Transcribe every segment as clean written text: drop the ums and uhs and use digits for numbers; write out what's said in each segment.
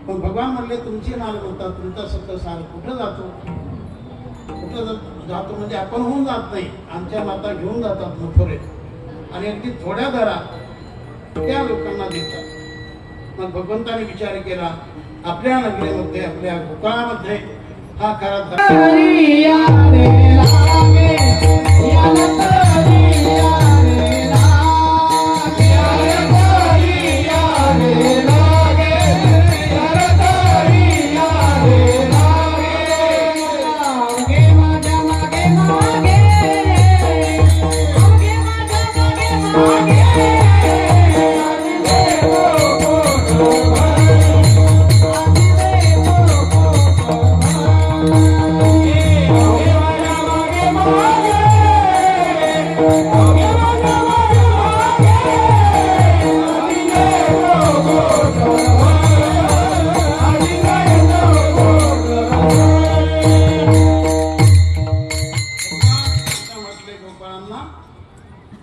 पण भगवान म्हणले तुमची मालमत्ता तुमचा सत्य सार कुठं जातो, कुठं जातो म्हणजे आपण होऊन जात नाही, आमच्या माता घेऊन जातात मथुरे आणि अगदी थोड्या दरात त्या लोकांना देतात. मग भगवंताने विचार केला आपल्या नगरीमध्ये आपल्या गोकुळामध्ये हा खरा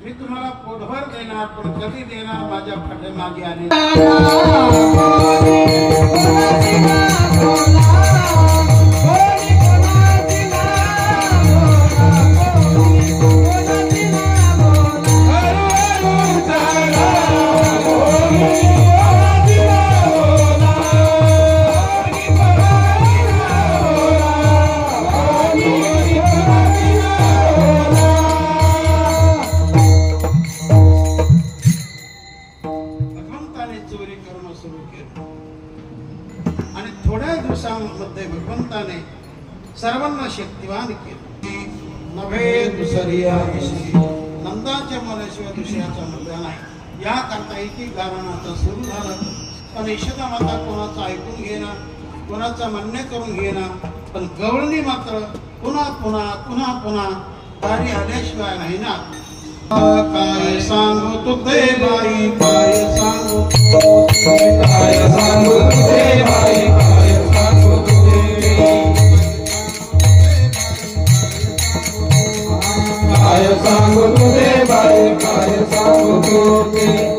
मी तुम्हाला पोटभर देणार पण कधी देणार माझ्या पाठीमागे आले आणि थोड्या दिवसांमध्ये भगवंताने सर्वांना शक्तिवान केले. नव्हे दुसऱ्या नंदाच्या मनाशिवाय दुसऱ्याचा मुलगा नाही या करता एकी गाराणाचं सुरू झालं. पण यशोदा माता कोणाचं ऐकून घेणार, कोणाचं म्हणणे करून घेणार, पण गवळणी मात्र पुन्हा पुन्हा पुन्हा पुन्हा दारी आल्याशिवाय नाही ना. काय सांगू तुझे बाई, काय सांगू, काय सांगू तुझे बाई, काय सांगू तुझे, काय सांगू तुझे बाई, काय सांगू तुझे.